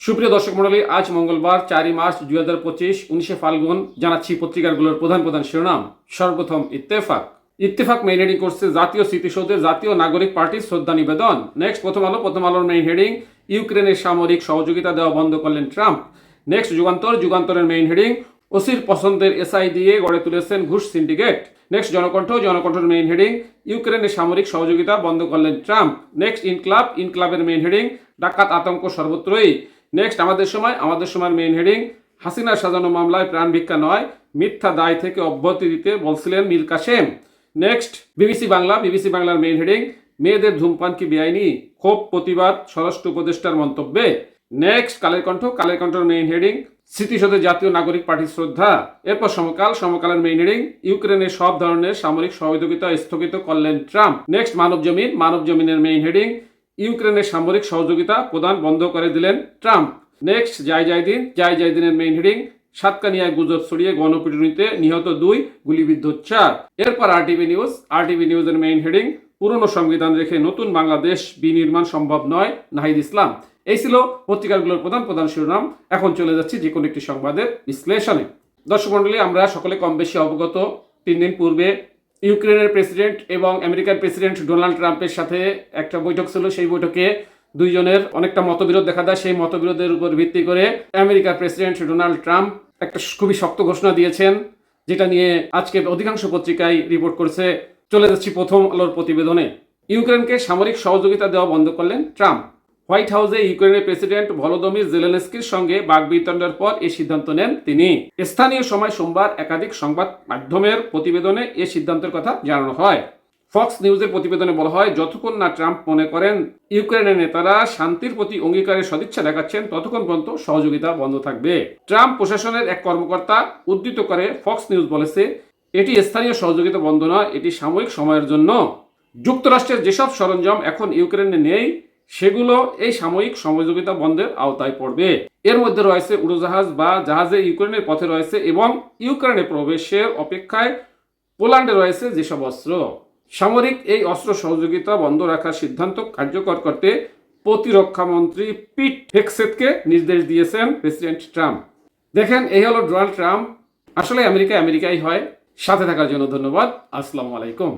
সুপ্রিয় দর্শক মণ্ডলী, আজ মঙ্গলবার 4 মার্চ 2025 19 ফাল্গুন। জানাচ্ছি পত্রিকাগুলোর প্রধান প্রধান শিরোনাম। সর্বপ্রথম ইত্তেফাক মেইন হেডিং করছে জাতীয় স্মৃতিসৌধে জাতীয় নাগরিক পার্টির শ্রদ্ধা নিবেদন। নেক্সট প্রথম আলোর মেইন হেডিং ইউক্রেনের সামরিক সহযোগিতা দেওয়া বন্ধ করলেন ট্রাম্প। নেক্সট যুগান্তরের মেইন হেডিং ওসির পছন্দের এসআই দিয়ে গড়ে তুলেছেন ঘুষ সিন্ডিকেট। নেক্সট জনকণ্ঠের মেইন হেডিং ইউক্রেনের সামরিক সহযোগিতা বন্ধ করলেন ট্রাম্প। নেক্সট ইনক্লাবের মেইন হেডিং ডাকাত আতঙ্ক সর্বত্রই। নেক্সট আমাদের সময়ের মেইন হেডিং হাসিনার সাজানো মামলায় প্রাণ ভিক্ষা নয়, মিথ্যা দায় থেকে অব্যাহতি দিতে বলছিলেন মীর কাসেম। নেক্সট বিবিসি বাংলার মেইন হেডিং মেয়েদের ধূমপান কি বেআইনি, ক্ষোভ প্রতিবাদ স্বরাষ্ট্র উপদেষ্টার মন্তব্যে। নেক্সট কালের কণ্ঠের মেইন হেডিং স্মৃতিসৌধে জাতীয় নাগরিক পার্টির শ্রদ্ধা। এরপর সমকালের মেইন হেডিং ইউক্রেনের সব ধরনের সামরিক সহযোগিতা স্থগিত করলেন ট্রাম্প। নেক্সট মানবজমিনের মেইন হেডিং ইউক্রেনের সামরিক সহযোগিতা প্রদান বন্ধ করে দিলেন ট্রাম্প। নেক্সট জায়দিনের মেইন হেডিং সাতকানিয়ায় গুজব ছড়িয়ে গণপিটুনিতে নিহত 2, গুলিবিদ্ধ 4। এরপর আরটিভি নিউজের মেইন হেডিং পুরনো সংবিধান রেখে নতুন বাংলাদেশ বিনির্মাণ সম্ভব নয়, নাহিদ ইসলাম। এই ছিল পত্রিকাগুলোর প্রধান প্রধান শিরোনাম। এখন চলে যাচ্ছি যে কোনো একটি সংবাদের বিশ্লেষণে। দর্শক মণ্ডলী, আমরা সকলে কম বেশি অবগত 3 দিন পূর্বে ইউক্রেনের প্রেসিডেন্ট এবং আমেরিকার প্রেসিডেন্ট ডোনাল্ড ট্রাম্পের সাথে একটা বৈঠক ছিল। সেই বৈঠকে দুইজনের অনেকটা মতবিরোধ দেখা দেয়। সেই মতবিরোধের উপর ভিত্তি করে আমেরিকার প্রেসিডেন্ট ডোনাল্ড ট্রাম্প একটা খুবই শক্ত ঘোষণা দিয়েছেন, যেটা নিয়ে আজকে অধিকাংশ পত্রিকায় রিপোর্ট করছে। চলে যাচ্ছি প্রথম আলোর প্রতিবেদনে। ইউক্রেনকে সামরিক সহযোগিতা দেওয়া বন্ধ করলেন ট্রাম্প। হোয়াইট হাউসে ইউক্রেনের প্রেসিডেন্ট ভলোদিমির জেলেনস্কির সঙ্গে বাকবিতণ্ডার পর এই সিদ্ধান্ত নেন তিনি। স্থানীয় সময় সোমবার একাধিক সংবাদ মাধ্যমের প্রতিবেদনে এই সিদ্ধান্তের কথা জানানো হয়। ফক্স নিউজের প্রতিবেদনে বলা হয়, যতক্ষণ না ট্রাম্প মনে করেন ইউক্রেনের নেতারা শান্তির প্রতি অঙ্গীকারের সদিচ্ছা দেখাচ্ছেন, ততক্ষণ পর্যন্ত সহযোগিতা বন্ধ থাকবে। ট্রাম্প প্রশাসনের এক কর্মকর্তা উদ্ধৃত করে ফক্স নিউজ বলেছে, এটি স্থানীয় সহযোগিতা বন্ধ নয়, এটি সাময়িক সময়ের জন্য। যুক্তরাষ্ট্রের যেসব সরঞ্জাম এখন ইউক্রেনে নেই, সেগুলো এই সাময়িক সহযোগিতা বন্ধের আওতায় পড়বে। এর মধ্যে রয়েছে উড়োজাহাজ বা জাহাজে ইউক্রেনের পথে রয়েছে এবং ইউক্রেনে প্রবেশের অপেক্ষায় পোল্যান্ডে রয়েছে যেসব অস্ত্র। সামরিক এই অস্ত্র সহযোগিতা বন্ধ রাখার সিদ্ধান্ত কার্যকর করতে প্রতিরক্ষা মন্ত্রী পিট হেগসেথকে নির্দেশ দিয়েছেন প্রেসিডেন্ট ট্রাম্প। দেখেন, এই হলো ডোনাল্ড ট্রাম্প। আসলে আমেরিকাই হয়। সাথে থাকার জন্য ধন্যবাদ। আসসালামু আলাইকুম।